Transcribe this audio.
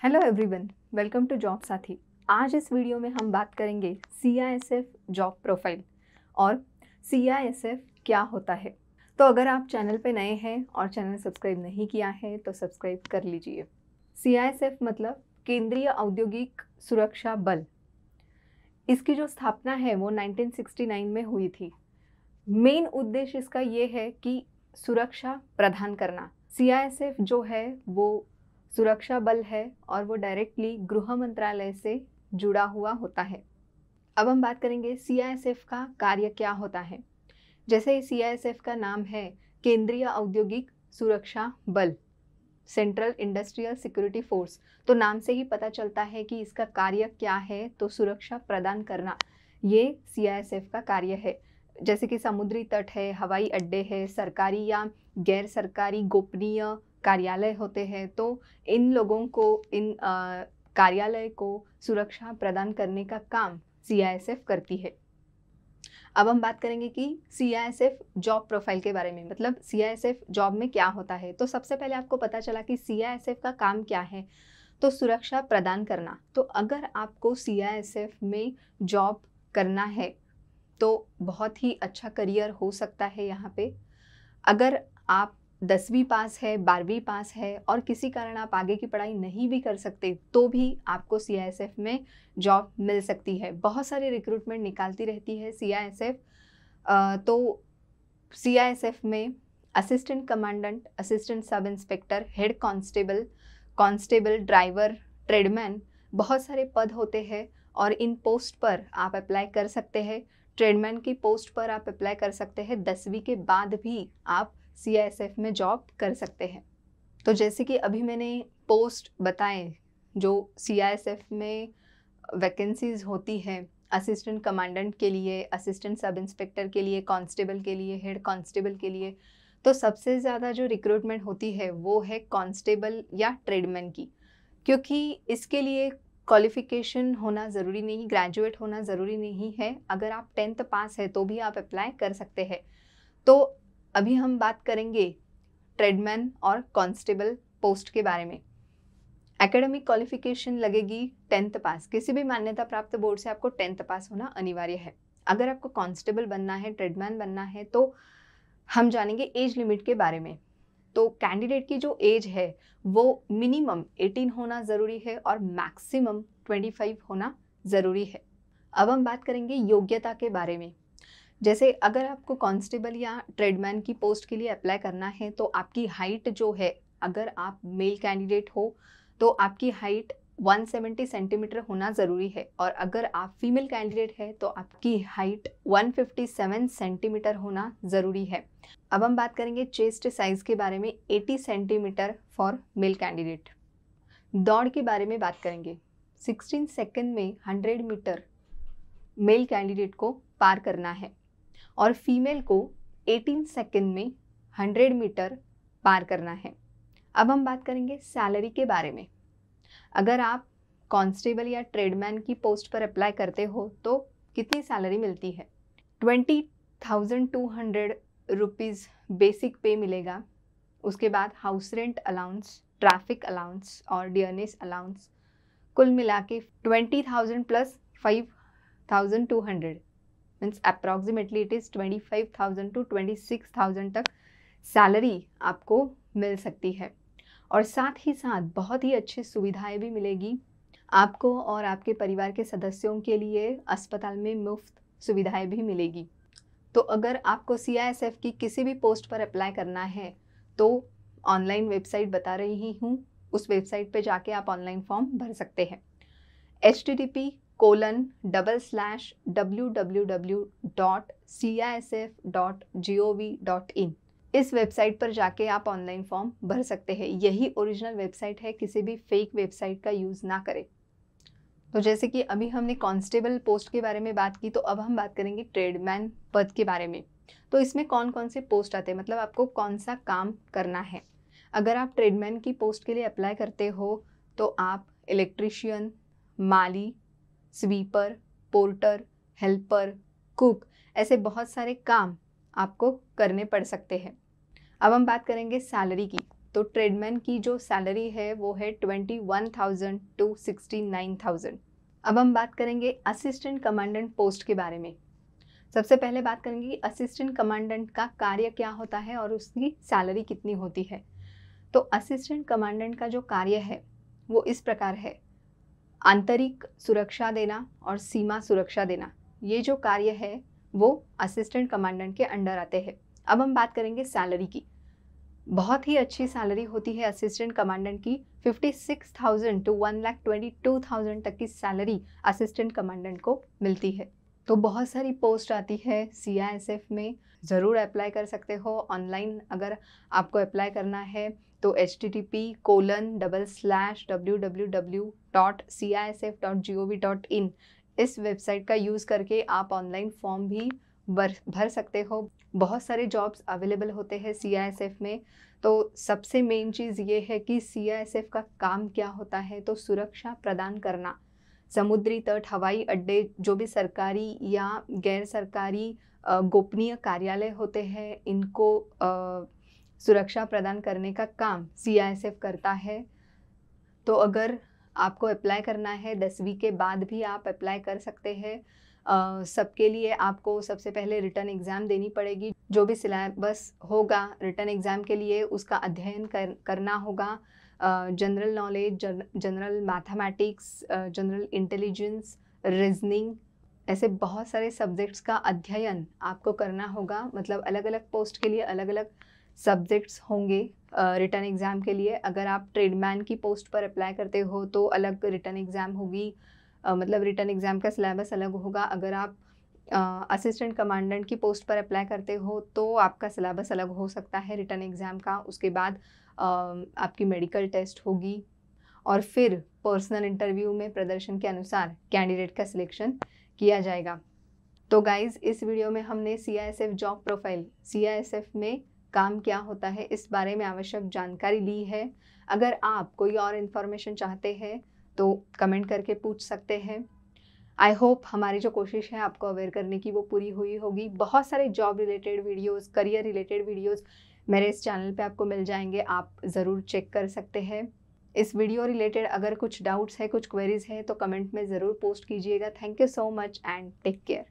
Hello everyone, welcome to job Saathi. आज इस video में हम बात करेंगे CISF जॉब प्रोफाइल और CISF क्या होता है। तो अगर आप चैनल पे नए हैं और चैनल सब्सक्राइब नहीं किया है तो सब्सक्राइब कर लीजिए। CISF मतलब केंद्रीय औद्योगिक सुरक्षा बल। इसकी जो स्थापना है वो 1969 में हुई थी। मेन उद्देश्य इसका ये है कि सुरक्षा प्रदान करना। CISF जो है वो सुरक्षा बल है और वो डायरेक्टली गृह मंत्रालय से जुड़ा हुआ होता है। अब हम बात करेंगे CISF का कार्य क्या होता है। जैसे CISF का नाम है केंद्रीय औद्योगिक सुरक्षा बल, सेंट्रल इंडस्ट्रियल सिक्योरिटी फोर्स, तो नाम से ही पता चलता है कि इसका कार्य क्या है। तो सुरक्षा प्रदान करना ये CISF का कार्य है। जैसे कि समुद्री तट है, हवाई अड्डे है, सरकारी या गैर सरकारी गोपनीय कार्यालय होते हैं, तो इन लोगों को, इन कार्यालय को सुरक्षा प्रदान करने का काम CISF करती है। अब हम बात करेंगे कि CISF जॉब प्रोफाइल के बारे में, मतलब CISF जॉब में क्या होता है। तो सबसे पहले आपको पता चला कि CISF का काम क्या है, तो सुरक्षा प्रदान करना। तो अगर आपको CISF में जॉब करना है तो बहुत ही अच्छा करियर हो सकता है यहाँ पे। अगर आप 10वीं पास है, 12वीं पास है और किसी कारण आप आगे की पढ़ाई नहीं भी कर सकते तो भी आपको CISF में जॉब मिल सकती है। बहुत सारी रिक्रूटमेंट निकालती रहती है CISF। तो CISF में assistant commandant, assistant sub inspector, head constable, constable, driver, tradesman, बहुत सारे पद होते हैं और इन पोस्ट पर आप अप्लाई कर सकते हैं। ट्रेडमैन की पोस्ट पर आप अप्लाई कर सकते हैं। 10वीं के बाद भी आप CISF में जॉब कर सकते हैं। तो जैसे कि अभी मैंने पोस्ट बताए जो CISF में वैकेंसीज होती है, असिस्टेंट कमांडेंट के लिए, असिस्टेंट सब इंस्पेक्टर के लिए, कांस्टेबल के लिए, हेड कांस्टेबल के लिए, तो सबसे ज़्यादा जो रिक्रूटमेंट होती है वो है कांस्टेबल या ट्रेडमैन की, क्योंकि इसके लिए क्वालिफिकेशन होना ज़रूरी नहीं, ग्रेजुएट होना ज़रूरी नहीं है। अगर आप 10th पास है तो भी आप अप्लाई कर सकते हैं। तो अभी हम बात करेंगे ट्रेडमैन और कांस्टेबल पोस्ट के बारे में। एकेडमिक क्वालिफिकेशन लगेगी 10th पास। किसी भी मान्यता प्राप्त बोर्ड से आपको 10th पास होना अनिवार्य है। अगर आपको कांस्टेबल बनना है, ट्रेडमैन बनना है, तो हम जानेंगे एज लिमिट के बारे में। तो कैंडिडेट की जो एज है वो मिनिमम 18 होना ज़रूरी है और मैक्सिमम 25 होना ज़रूरी है। अब हम बात करेंगे योग्यता के बारे में। जैसे अगर आपको कांस्टेबल या ट्रेडमैन की पोस्ट के लिए अप्लाई करना है तो आपकी हाइट जो है, अगर आप मेल कैंडिडेट हो तो आपकी हाइट 170 सेंटीमीटर होना ज़रूरी है और अगर आप फीमेल कैंडिडेट है तो आपकी हाइट 157 सेंटीमीटर होना ज़रूरी है। अब हम बात करेंगे चेस्ट साइज़ के बारे में, 80 सेंटीमीटर फॉर मेल कैंडिडेट। दौड़ के बारे में बात करेंगे। 16 सेकंड में 100 मीटर मेल कैंडिडेट को पार करना है और फीमेल को 18 सेकंड में 100 मीटर पार करना है। अब हम बात करेंगे सैलरी के बारे में। अगर आप कांस्टेबल या ट्रेडमैन की पोस्ट पर अप्लाई करते हो तो कितनी सैलरी मिलती है? 20,200 रुपीज़ बेसिक पे मिलेगा। उसके बाद house rent allowance, traffic allowance और डियरनेस अलाउंस, कुल मिला के 20,000 plus 5,200 means approximately it is 25,000 to 26,000 तक सैलरी आपको मिल सकती है। और साथ ही साथ बहुत ही अच्छी सुविधाएं भी मिलेगी आपको और आपके परिवार के सदस्यों के लिए। अस्पताल में मुफ्त सुविधाएं भी मिलेगी। तो अगर आपको CISF की किसी भी पोस्ट पर अप्लाई करना है तो ऑनलाइन वेबसाइट बता रही हूँ, उस वेबसाइट पे जाके आप ऑनलाइन फॉर्म भर सकते हैं। http://www.cisf.gov.in इस वेबसाइट पर जाके आप ऑनलाइन फॉर्म भर सकते हैं। यही ओरिजिनल वेबसाइट है, किसी भी फेक वेबसाइट का यूज़ ना करें। तो जैसे कि अभी हमने कांस्टेबल पोस्ट के बारे में बात की, तो अब हम बात करेंगे ट्रेडमैन पद के बारे में। तो इसमें कौन कौन से पोस्ट आते हैं, मतलब आपको कौन सा काम करना है। अगर आप ट्रेडमैन की पोस्ट के लिए अप्लाई करते हो तो आप इलेक्ट्रीशियन, माली, स्वीपर, पोर्टर, हेल्पर, कुक, ऐसे बहुत सारे काम आपको करने पड़ सकते हैं। अब हम बात करेंगे सैलरी की। तो ट्रेडमैन की जो सैलरी है वो है 21,000 to 69,000। अब हम बात करेंगे असिस्टेंट कमांडेंट पोस्ट के बारे में। सबसे पहले बात करेंगे कि असिस्टेंट कमांडेंट का कार्य क्या होता है और उसकी सैलरी कितनी होती है। तो असिस्टेंट कमांडेंट का जो कार्य है वो इस प्रकार है, आंतरिक सुरक्षा देना और सीमा सुरक्षा देना, ये जो कार्य है वो असिस्टेंट कमांडेंट के अंडर आते हैं। अब हम बात करेंगे सैलरी की। बहुत ही अच्छी सैलरी होती है असिस्टेंट कमांडेंट की। 56,000 to 1,22,000 तक की सैलरी असिस्टेंट कमांडेंट को मिलती है। तो बहुत सारी पोस्ट आती है CISF में, ज़रूर अप्लाई कर सकते हो। ऑनलाइन अगर आपको अप्लाई करना है तो http://www.cisf.gov.in इस वेबसाइट का यूज़ करके आप ऑनलाइन फॉर्म भी भर सकते हो। बहुत सारे जॉब्स अवेलेबल होते हैं CISF में। तो सबसे मेन चीज़ ये है कि CISF का काम क्या होता है, तो सुरक्षा प्रदान करना। समुद्री तट, हवाई अड्डे, जो भी सरकारी या गैर सरकारी गोपनीय कार्यालय होते हैं, इनको सुरक्षा प्रदान करने का काम CISF करता है। तो अगर आपको अप्लाई करना है 10वीं के बाद भी आप अप्लाई कर सकते हैं। सबके लिए आपको सबसे पहले रिटन एग्ज़ाम देनी पड़ेगी। जो भी सिलेबस होगा रिटन एग्ज़ाम के लिए उसका अध्ययन करना होगा। General knowledge, general mathematics, general intelligence, reasoning, ऐसे बहुत सारे सब्जेक्ट्स का अध्ययन आपको करना होगा। मतलब अलग अलग पोस्ट के लिए अलग अलग सब्जेक्ट्स होंगे रिटन एग्ज़ाम के लिए। अगर आप ट्रेडमैन की पोस्ट पर अप्लाई करते हो तो अलग रिटन एग्ज़ाम होगी, मतलब रिटन एग्ज़ाम का सिलेबस अलग होगा। अगर आप असिस्टेंट कमांडेंट की पोस्ट पर अप्लाई करते हो तो आपका सिलेबस अलग हो सकता है रिटन एग्ज़ाम का। उसके बाद आपकी मेडिकल टेस्ट होगी और फिर पर्सनल इंटरव्यू में प्रदर्शन के अनुसार कैंडिडेट का सिलेक्शन किया जाएगा। तो गाइज़, इस वीडियो में हमने CISF जॉब प्रोफाइल, CISF में काम क्या होता है, इस बारे में आवश्यक जानकारी ली है। अगर आप कोई और इन्फॉर्मेशन चाहते हैं तो कमेंट करके पूछ सकते हैं। आई होप हमारी जो कोशिश है आपको अवेयर करने की वो पूरी हुई होगी। बहुत सारे job related videos, career related videos मेरे इस चैनल पे आपको मिल जाएंगे, आप ज़रूर चेक कर सकते हैं। इस वीडियो रिलेटेड अगर कुछ डाउट्स है, कुछ क्वेरीज है तो कमेंट में ज़रूर पोस्ट कीजिएगा। Thank you so much and take care.